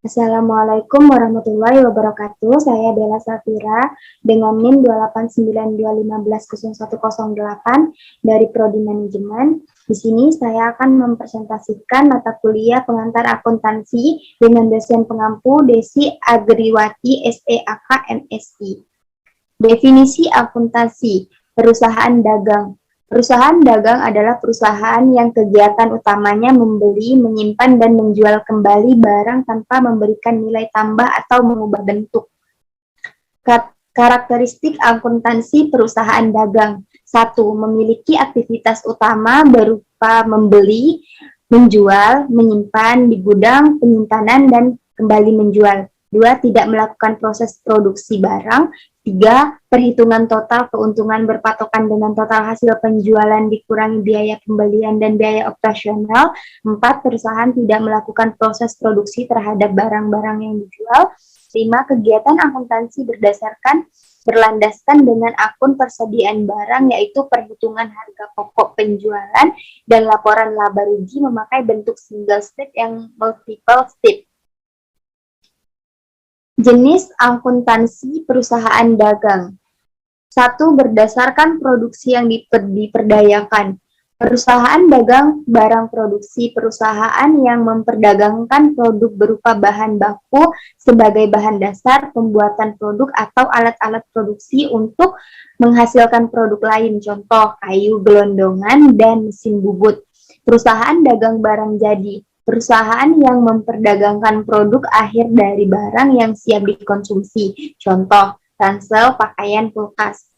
Assalamualaikum warahmatullahi wabarakatuh. Saya Bella Safira dengan NIM 289210108 dari Prodi Manajemen. Di sini saya akan mempresentasikan mata kuliah pengantar akuntansi dengan dosen pengampu Desi Agriwati SEAK MSI. Definisi akuntansi, perusahaan dagang. Perusahaan dagang adalah perusahaan yang kegiatan utamanya membeli, menyimpan, dan menjual kembali barang tanpa memberikan nilai tambah atau mengubah bentuk. Karakteristik akuntansi perusahaan dagang. 1. Memiliki aktivitas utama berupa membeli, menjual, menyimpan di gudang, penyimpanan, dan kembali menjual. 2. Tidak melakukan proses produksi barang. 3. Perhitungan total keuntungan berpatokan dengan total hasil penjualan dikurangi biaya pembelian dan biaya operasional. 4. Perusahaan tidak melakukan proses produksi terhadap barang-barang yang dijual. 5. Kegiatan akuntansi berlandaskan dengan akun persediaan barang, yaitu perhitungan harga pokok penjualan dan laporan laba rugi memakai bentuk single step yang multiple step. Jenis akuntansi perusahaan dagang. 1. Berdasarkan produksi yang diperdayakan. Perusahaan dagang barang produksi perusahaan yang memperdagangkan produk berupa bahan baku sebagai bahan dasar pembuatan produk atau alat-alat produksi untuk menghasilkan produk lain, contoh kayu gelondongan dan mesin bubut. Perusahaan dagang barang jadi, perusahaan yang memperdagangkan produk akhir dari barang yang siap dikonsumsi, contoh ransel, pakaian, kulkas.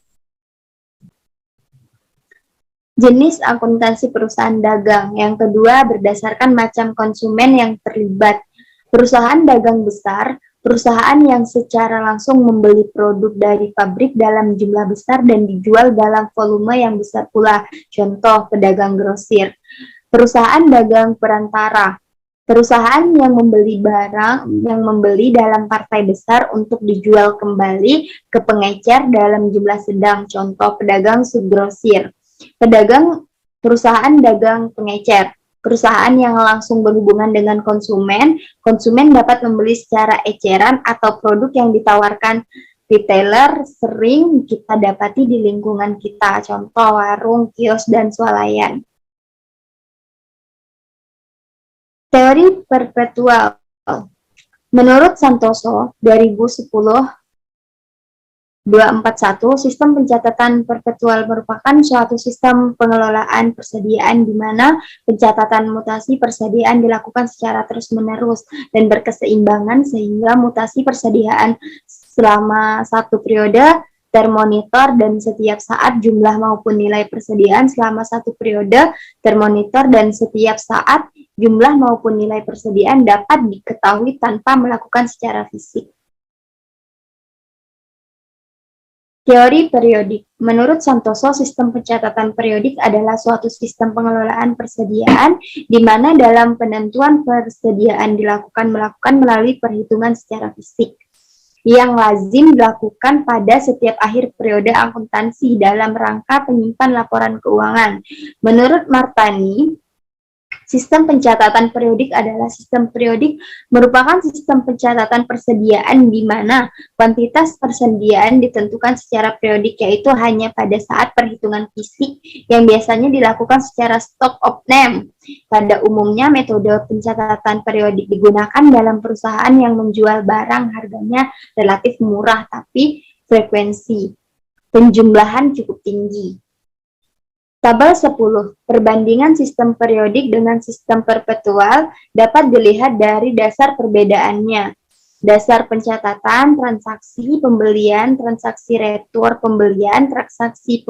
Jenis akuntansi perusahaan dagang. Yang kedua, berdasarkan macam konsumen yang terlibat. Perusahaan dagang besar, perusahaan yang secara langsung membeli produk dari pabrik dalam jumlah besar dan dijual dalam volume yang besar pula. Contoh, pedagang grosir. Perusahaan dagang perantara, perusahaan yang membeli dalam partai besar untuk dijual kembali ke pengecer dalam jumlah sedang. Contoh, pedagang subgrosir. Perusahaan dagang pengecer, perusahaan yang langsung berhubungan dengan konsumen. Konsumen dapat membeli secara eceran atau produk yang ditawarkan retailer sering kita dapati di lingkungan kita, contoh warung, kios, dan swalayan. Teori perpetual. Menurut Santoso 2010 241, sistem pencatatan perpetual merupakan suatu sistem pengelolaan persediaan di mana pencatatan mutasi persediaan dilakukan secara terus-menerus dan berkeseimbangan sehingga mutasi persediaan selama satu periode termonitor dan setiap saat jumlah maupun nilai persediaan selama satu periode termonitor dan setiap saat jumlah maupun nilai persediaan dapat diketahui tanpa melakukan secara fisik. Teori periodik. Menurut Santoso, sistem pencatatan periodik adalah suatu sistem pengelolaan persediaan di mana dalam penentuan persediaan melakukan melalui perhitungan secara fisik yang lazim dilakukan pada setiap akhir periode akuntansi dalam rangka penyimpan laporan keuangan. Menurut Martani, sistem pencatatan periodik adalah sistem periodik merupakan sistem pencatatan persediaan di mana kuantitas persediaan ditentukan secara periodik, yaitu hanya pada saat perhitungan fisik yang biasanya dilakukan secara stock of name. Pada umumnya, metode pencatatan periodik digunakan dalam perusahaan yang menjual barang harganya relatif murah tapi frekuensi penjumlahan cukup tinggi. Tabel 10. Perbandingan sistem periodik dengan sistem perpetual dapat dilihat dari dasar perbedaannya. Dasar pencatatan, transaksi pembelian, transaksi retur pembelian, transaksi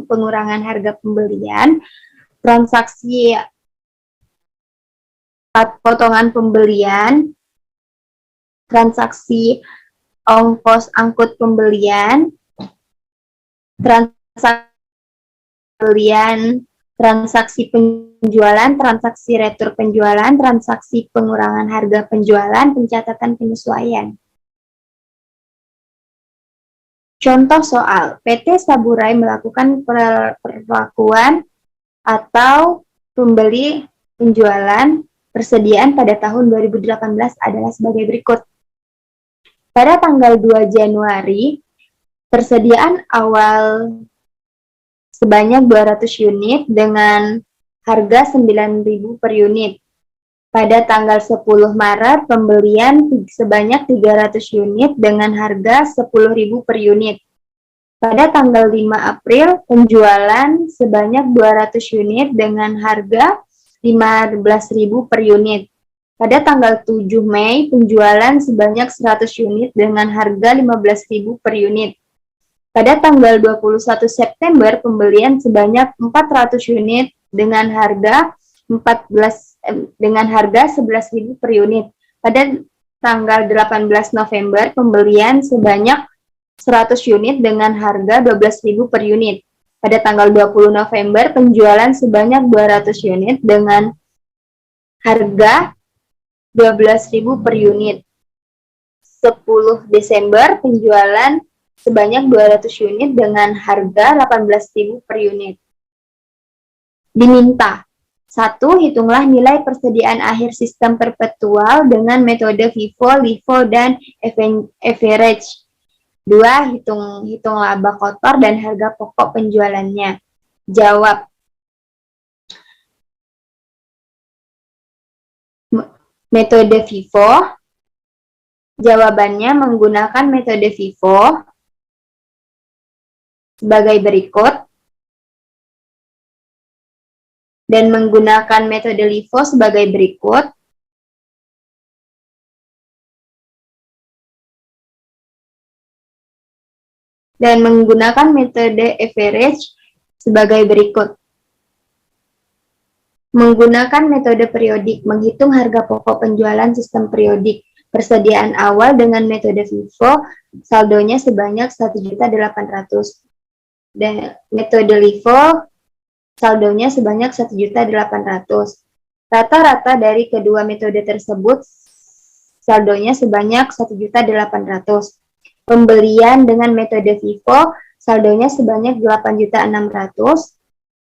pengurangan harga pembelian, transaksi potongan pembelian, transaksi ongkos angkut pembelian, transaksi pembelian, transaksi penjualan, transaksi retur penjualan, transaksi pengurangan harga penjualan, pencatatan penyesuaian. Contoh soal, PT Saburai melakukan perlakuan atau pembeli penjualan persediaan pada tahun 2018 adalah sebagai berikut. Pada tanggal 2 Januari, persediaan awal sebanyak 200 unit dengan harga 9.000 per unit. Pada tanggal 10 Maret, pembelian sebanyak 300 unit dengan harga 10.000 per unit. Pada tanggal 5 April, penjualan sebanyak 200 unit dengan harga 15.000 per unit. Pada tanggal 7 Mei, penjualan sebanyak 100 unit dengan harga 15.000 per unit. Pada tanggal 21 September, pembelian sebanyak 400 unit dengan harga 11.000 per unit. Pada tanggal 18 November, pembelian sebanyak 100 unit dengan harga 12.000 per unit. Pada tanggal 20 November, penjualan sebanyak 200 unit dengan harga 12.000 per unit. 10 Desember, penjualan sebanyak 200 unit dengan harga 18.000 per unit. Diminta. 1. Hitunglah nilai persediaan akhir sistem perpetual dengan metode FIFO, LIFO, dan average. 2. Hitung laba kotor dan harga pokok penjualannya. Jawab. Metode FIFO. Jawabannya menggunakan metode FIFO sebagai berikut. Dan menggunakan metode LIFO sebagai berikut. Dan menggunakan metode average sebagai berikut. Menggunakan metode periodik, menghitung harga pokok penjualan sistem periodik. Persediaan awal dengan metode FIFO, saldonya sebanyak 1.800.000. Dan metode LIFO, saldonya sebanyak 1.800.000. Rata-rata dari kedua metode tersebut, saldonya sebanyak 1.800.000. Pembelian dengan metode FIFO, saldonya sebanyak 8.600.000.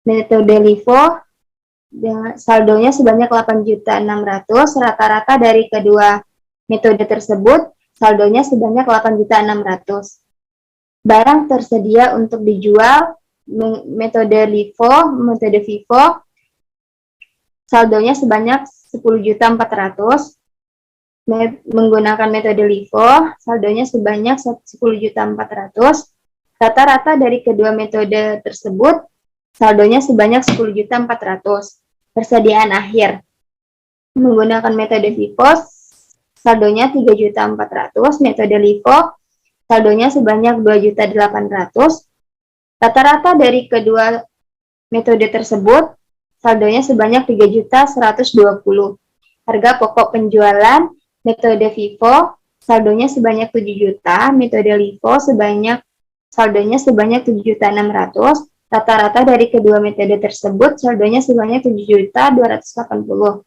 Metode LIFO, saldonya sebanyak 8.600.000. Rata-rata dari kedua metode tersebut, saldonya sebanyak 8.600.000. Barang tersedia untuk dijual, metode FIFO, saldonya sebanyak 10.400.000. Menggunakan metode LIFO, saldonya sebanyak 10.400.000. Rata-rata dari kedua metode tersebut, saldonya sebanyak 10.400.000. Persediaan akhir. Menggunakan metode FIFO, saldonya 3.400.000. Metode LIFO, saldonya sebanyak 2.800.000. Rata-rata dari kedua metode tersebut, saldonya sebanyak 3.120.000. Harga pokok penjualan metode FIFO, saldonya sebanyak 7 juta, metode LIFO saldonya sebanyak 7.600.000. Rata-rata dari kedua metode tersebut, saldonya sebanyak 7.280.000.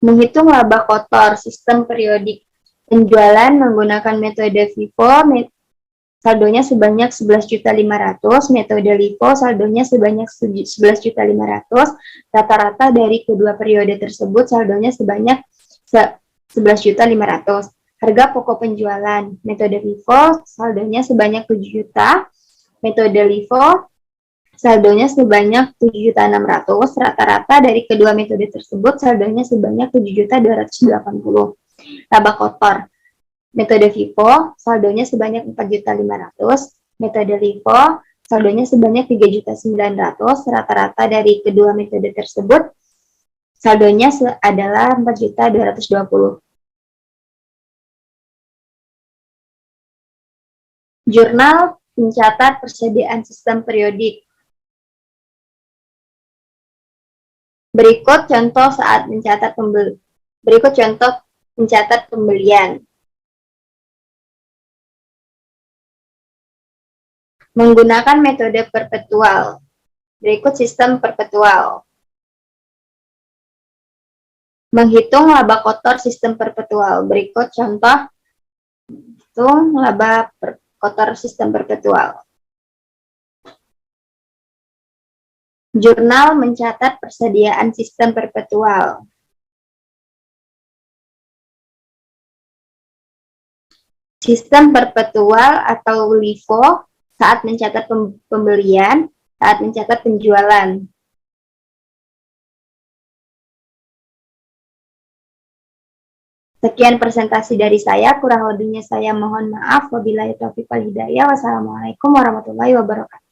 Menghitung laba kotor sistem periodik. Penjualan menggunakan metode FIFO, saldonya sebanyak 11.500.000, metode LIFO saldonya sebanyak 11.500.000. Rata-rata dari kedua periode tersebut saldonya sebanyak 11.500.000. Harga pokok penjualan, metode FIFO saldonya sebanyak 7 juta, metode LIFO saldonya sebanyak 7.600.000. Rata-rata dari kedua metode tersebut saldonya sebanyak 7.280.000. Laba kotor. Metode FIFO, saldonya sebanyak 4.500.000. Metode LIFO, saldonya sebanyak 3.900.000. Rata-rata dari kedua metode tersebut, saldonya adalah 4.220.000. Jurnal pencatat persediaan sistem periodik. Berikut contoh pencatat pembelian. Menggunakan metode perpetual. Berikut sistem perpetual. Menghitung laba kotor sistem perpetual. Berikut contoh hitung laba kotor sistem perpetual. Jurnal mencatat persediaan sistem perpetual. Sistem perpetual atau LIFO saat mencatat pembelian, saat mencatat penjualan. Sekian presentasi dari saya, kurang lebihnya saya mohon maaf. Wabillahi taufiq wal hidayah. Wassalamualaikum warahmatullahi wabarakatuh.